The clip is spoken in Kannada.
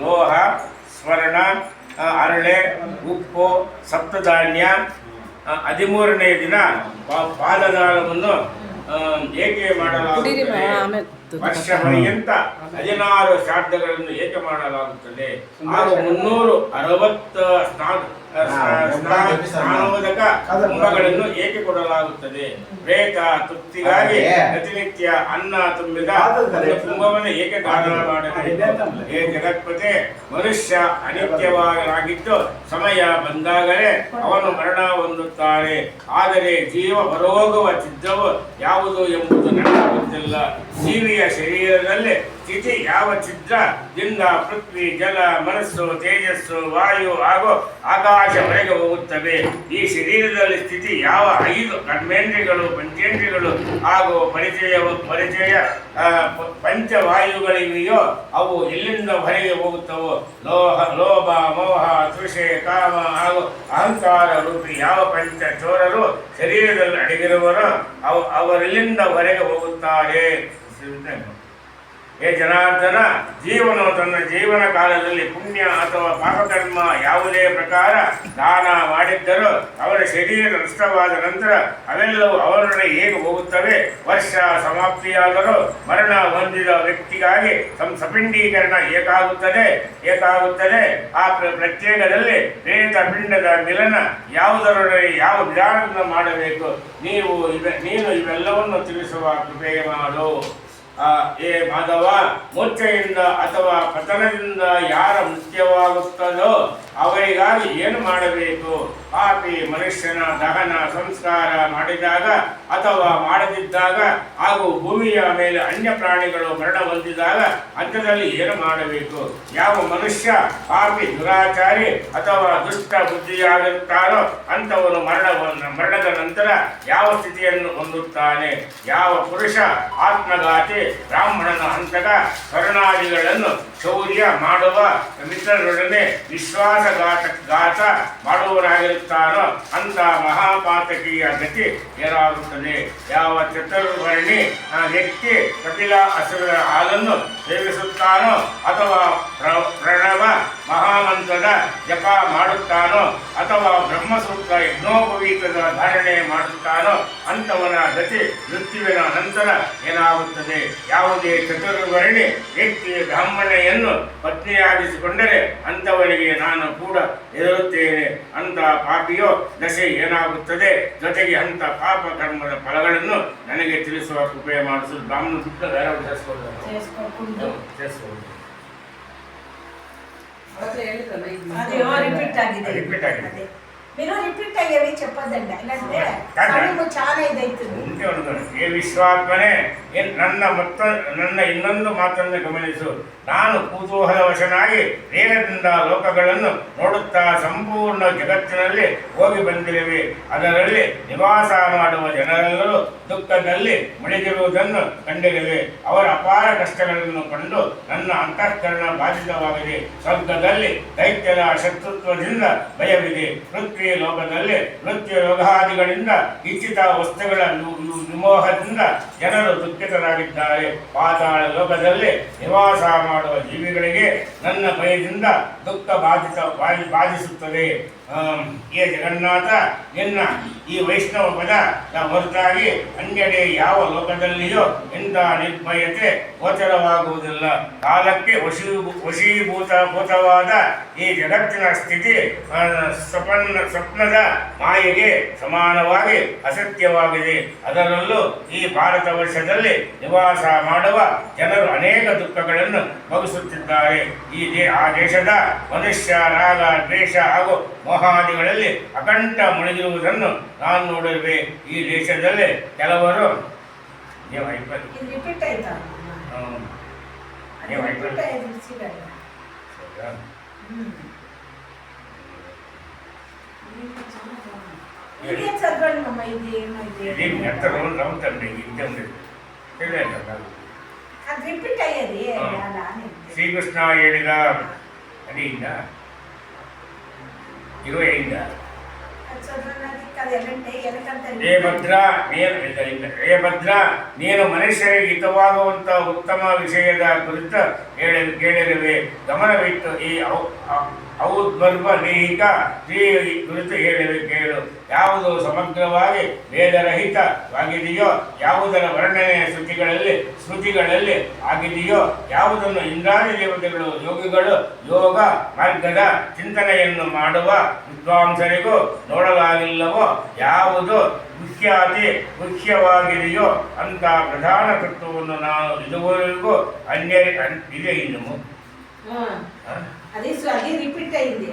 ಲೋಹ, ಸ್ವರ್ಣ, ಅರಳೆ, ಉಪ್ಪು, ಸಪ್ತಧಾನ್ಯ, 13ನೇ ದಿನ ಪಾದದಾನವನ್ನು ಏಕೆ ಮಾಡಲಾಗುತ್ತದೆ? ವರ್ಷ ಪರ್ಯಂತ 16 ಶ್ರಾದ್ದಗಳನ್ನು ಏಕೆ ಮಾಡಲಾಗುತ್ತದೆ? ಹಾಗೂ 360 ಸ್ನಾನೋದಕ ಕುಂಭಗಳನ್ನು ಏಕೆ ಕೊಡಲಾಗುತ್ತದೆ? ಪ್ರೇತ ತೃಪ್ತಿಗಾಗಿ ಪ್ರತಿನಿತ್ಯ ಅನ್ನ ತುಂಬಿದ ಕುಂಭವನ್ನು ಏಕೆ ದಾನ ಮಾಡಬೇಕು? ಹೇ ಜಗತ್ಪತೆ, ಮನುಷ್ಯ ಅನಿತ್ಯವಾಗಿದ್ದು ಸಮಯ ಬಂದಾಗಲೇ ಅವನು ಮರಣ ಹೊಂದುತ್ತಾನೆ. ಆದರೆ ಜೀವ ಹೊರಹೋಗುವ ಚಿತ್ತವು ಯಾವುದು ಎಂಬುದು ನನಗೆ ಗೊತ್ತಿಲ್ಲ. ಜೀವಿಯ ಶರೀರದಲ್ಲಿ ಸ್ಥಿತಿ ಯಾವ ಛಿದ್ರದಿಂದ ಪೃಥ್ವಿ, ಜಲ, ಮನಸ್ಸು, ತೇಜಸ್ಸು, ವಾಯು ಹಾಗೂ ಆಕಾಶವರೆಗೆ ಹೋಗುತ್ತವೆ. ಈ ಶರೀರದಲ್ಲಿ ಸ್ಥಿತಿ ಯಾವ 5 ಕರ್ಮೇಂದ್ರಿಯಗಳು, ಪಂಚೇಂದ್ರಿಯಗಳು ಹಾಗೂ ಪರಿಚಯ ಪಂಚವಾಯುಗಳಿವೆಯೋ ಅವು ಎಲ್ಲಿಂದ ಹೊರಗೆ ಹೋಗುತ್ತವೋ? ಲೋಭ, ಮೋಹ, ತೃಷೆ, ಕಾಮ ಹಾಗೂ ಅಹಂಕಾರ ರೂಪಿ ಯಾವ ಪಂಚ ಚೋರರು ಶರೀರದಲ್ಲಿ ಅಡಗಿರುವರೋ ಅವರೆಲ್ಲಿಂದ ಹೊರಗೆ ಹೋಗುತ್ತಾರೆ? ಹೇ ಜನಾರ್ದನ, ಜೀವನು ತನ್ನ ಜೀವನ ಕಾಲದಲ್ಲಿ ಪುಣ್ಯ ಅಥವಾ ಪಾಪಕರ್ಮ ಯಾವುದೇ ಪ್ರಕಾರ ದಾನ ಮಾಡಿದ್ದರೂ ಅವರ ಶರೀರ ನಷ್ಟವಾದ ನಂತರ ಅವೆಲ್ಲವೂ ಅವರೊಡನೆ ಹೇಗೆ ಹೋಗುತ್ತವೆ? ವರ್ಷ ಸಮಾಪ್ತಿಯಾದರೂ ಮರಣ ಹೊಂದಿದ ವ್ಯಕ್ತಿಗಾಗಿ ಸಪಿಂಡೀಕರಣ ಏಕಾಗುತ್ತದೆ. ಆ ಪ್ರತ್ಯೇಕದಲ್ಲಿ ಪ್ರೇತ ಪಿಂಡದ ಮಿಲನ ಯಾವುದರೊಡನೆ ಯಾವ ವಿಧಾನದಿಂದ ಮಾಡಬೇಕು? ನೀನು ಇವೆಲ್ಲವನ್ನು ತಿಳಿಸುವ ಕೃಪೆ ಮಾಡು. ಏ ಮಾಧವ, ಮೂರ್ಛೆಯಿಂದ ಅಥವಾ ಪತನದಿಂದ ಯಾರ ಮೃತ್ಯವಾಗುತ್ತದೋ ಅವರಿಗಾಗಿ ಏನು ಮಾಡಬೇಕು? ಪಾಪಿ ಮನುಷ್ಯನ ದಹನ ಸಂಸ್ಕಾರ ಮಾಡಿದಾಗ ಅಥವಾ ಮಾಡದಿದ್ದಾಗ ಹಾಗೂ ಭೂಮಿಯ ಮೇಲೆ ಅನ್ಯ ಪ್ರಾಣಿಗಳು ಮರಣ ಹೊಂದಿದಾಗ ಅಂತ್ಯದಲ್ಲಿ ಏನು ಮಾಡಬೇಕು? ಯಾವ ಮನುಷ್ಯ ಪಾಪಿ, ದುರಾಚಾರಿ ಅಥವಾ ದುಷ್ಟ ಬುದ್ಧಿಯಾಗಿರುತ್ತಾನೋ ಅಂಥವನು ಮರಣದ ನಂತರ ಯಾವ ಸ್ಥಿತಿಯನ್ನು ಹೊಂದುತ್ತಾನೆ? ಯಾವ ಪುರುಷ ಆತ್ಮಘಾತಿ, ಬ್ರಾಹ್ಮಣನ ಹಂತಕ, ಕರುಣಾದಿಗಳನ್ನು ಶೌರ್ಯ ಮಾಡುವ ಮಿತ್ರರೊಡನೆ ವಿಶ್ವಾಸಘಾತ ಮಾಡುವವರಾಗಿರುತ್ತಾನೋ ಅಂತ ಮಹಾಪಾತಕೀಯ ಗತಿ ಏನಾಗುತ್ತದೆ? ಯಾವ ಚತುರ್ವರ್ಣಿ ವ್ಯಕ್ತಿ ಕಪಿಲ ಹಸುವಿನ ಹಾಲನ್ನು ಸೇವಿಸುತ್ತಾನೋ ಅಥವಾ ಪ್ರಣವ ಮಹಾಮಂತ್ರದ ಜಪ ಮಾಡುತ್ತಾನೋ ಅಥವಾ ಬ್ರಹ್ಮಸೂತ್ರ ಯಜ್ಞೋಪವೀತದ ಧಾರಣೆ ಮಾಡುತ್ತಾನೋ ಅಂಥವನ ಗತಿ ಮೃತ್ಯುವಿನ ನಂತರ ಏನಾಗುತ್ತದೆ? ಯಾವುದೇ ಚತುರ್ವರ್ಣಿ ವ್ಯಕ್ತಿ ಬ್ರಾಹ್ಮಣೆಯನ್ನು ಪತ್ನಿಯಾಗಿಸಿಕೊಂಡರೆ ಅಂಥವನಿಗೆ ನಾನು ಕೂಡ ಹೆದರುತ್ತೇನೆ. ಅಂತ ಪಾಪಿಯೋ ದಶೆ ಏನಾಗುತ್ತದೆ? ಜೊತೆಗೆ ಅಂತ ಪಾಪ ಕರ್ಮದ ಫಲಗಳನ್ನು ನನಗೆ ತಿಳಿಸುವ ಕೃಪೆ ಮಾಡಿಸುವುದು. ಬ್ರಾಹ್ಮಣ ಬಿಟ್ಟು ಬೇರೆ ರಿಪೀಟ್ ಆಗಿದೆ. ಏ ವಿಶ್ವಾತ್ಮನೇ, ನನ್ನ ಇನ್ನೊಂದು ಮಾತನ್ನು ಗಮನಿಸು. ನಾನು ಕುತೂಹಲವಶನಾಗಿ ವೇಗದಿಂದ ಲೋಕಗಳನ್ನು ನೋಡುತ್ತಾ ಸಂಪೂರ್ಣ ಜಗತ್ತಿನಲ್ಲಿ ಹೋಗಿ ಬಂದಿರುವೆ. ಅದರಲ್ಲಿ ನಿವಾಸ ಮಾಡುವ ಜನರೆಲ್ಲರೂ ದುಃಖದಲ್ಲಿ ಮುಳುಗಿರುವುದನ್ನು ಕಂಡಿರುವೆ. ಅವರ ಅಪಾರ ಕಷ್ಟಗಳನ್ನು ಕಂಡು ನನ್ನ ಅಂತಃಕರಣ ಬಾಧಿತವಾಗಿದೆ. ಸ್ವರ್ಗದಲ್ಲಿ ದೈತ್ಯರ ಶತ್ರುತ್ವದಿಂದ ಭಯವಿದೆ. ಪೃಥ್ವಿ ಲೋಕದಲ್ಲಿ ಮೃತ್ಯು ರೋಗಾದಿಗಳಿಂದ ಇಚ್ಛಿತ ವಸ್ತುಗಳ ವಿಮೋಹದಿಂದ ಜನರು ದುಃಖಿತರಾಗಿದ್ದಾರೆ. ಪಾತಾಳ ಲೋಕದಲ್ಲಿ ನಿವಾಸ ಮಾಡುವ ಜೀವಿಗಳಿಗೆ ನನ್ನ ಭಯದಿಂದ ದುಃಖ ಬಾಧಿಸುತ್ತದೆ. ಏ ಜಗನ್ನಾಥ, ನಿನ್ನ ಈ ವೈಷ್ಣವ ಪದ ಹೊರತಾಗಿ ಅನ್ಯಡೆ ಯಾವ ಲೋಕದಲ್ಲಿಯೋ ಇಂಥ ನಿರ್ಭಯತೆ ಗೋಚರವಾಗುವುದಿಲ್ಲ. ಕಾಲಕ್ಕೆ ವಶೀಭೂತವಾದ ಈ ಜಗತ್ತಿನ ಸ್ಥಿತಿ ಸ್ವಪ್ನದ ಮಾಯೆಗೆ ಸಮಾನವಾಗಿ ಅಸತ್ಯವಾಗಿದೆ. ಅದರಲ್ಲೂ ಈ ಭಾರತ ವರ್ಷದಲ್ಲಿ ನಿವಾಸ ಮಾಡುವ ಜನರು ಅನೇಕ ದುಃಖಗಳನ್ನು ಭೋಗಿಸುತ್ತಿದ್ದಾರೆ. ಆ ದೇಶದ ಮನುಷ್ಯ ರಾಗ, ದ್ವೇಷ ಹಾಗೂ ಮೋಹಾದಿಗಳಲ್ಲಿ ಅಖಂಡ ಮುಳುಗಿರುವುದನ್ನು ನಾನು ನೋಡಿರುವೆ. ಈ ದೇಶದಲ್ಲಿ ಕೆಲವರು ಶ್ರೀಕೃಷ್ಣ ಹೇಳಿದ ಅಡಿಯಿಂದ 25 ಹೇ ಭದ್ರ ನೀನು ಮನುಷ್ಯರಿಗೆ ಹಿತವಾಗುವಂತ ಉತ್ತಮ ವಿಷಯದ ಕುರಿತು ಕೇಳಿರುವೆ. ಗಮನವಿಟ್ಟು ಈ ಔದ್ಮರ್ಮ ನೇಹಿಕ ಈ ಕುರಿತು ಹೇಳಿವೆ ಕೇಳು. ಯಾವುದು ಸಮಗ್ರವಾಗಿ ವೇದರಹಿತವಾಗಿದೆಯೋ, ಯಾವುದರ ವರ್ಣನೆಯ ಸ್ಮೃತಿಗಳಲ್ಲಿ ಆಗಿದೆಯೋ, ಯಾವುದನ್ನು ಇಂದ್ರಾದಿ ದೇವತೆಗಳು ಯೋಗಿಗಳು ಯೋಗ ಮಾರ್ಗದ ಚಿಂತನೆಯನ್ನು ಮಾಡುವ ವಿದ್ವಾಂಸರಿಗೂ ನೋಡಲಾಗಿಲ್ಲವೋ, ಯಾವುದು ಮುಖ್ಯವಾಗಿದೆಯೋ ಅಂತ ಪ್ರಧಾನ ತತ್ವವನ್ನು ನಾನು ಇದುವರೆಗೂ ಇದೆ. ಇನ್ನು అదే రిపీట్ అయింది.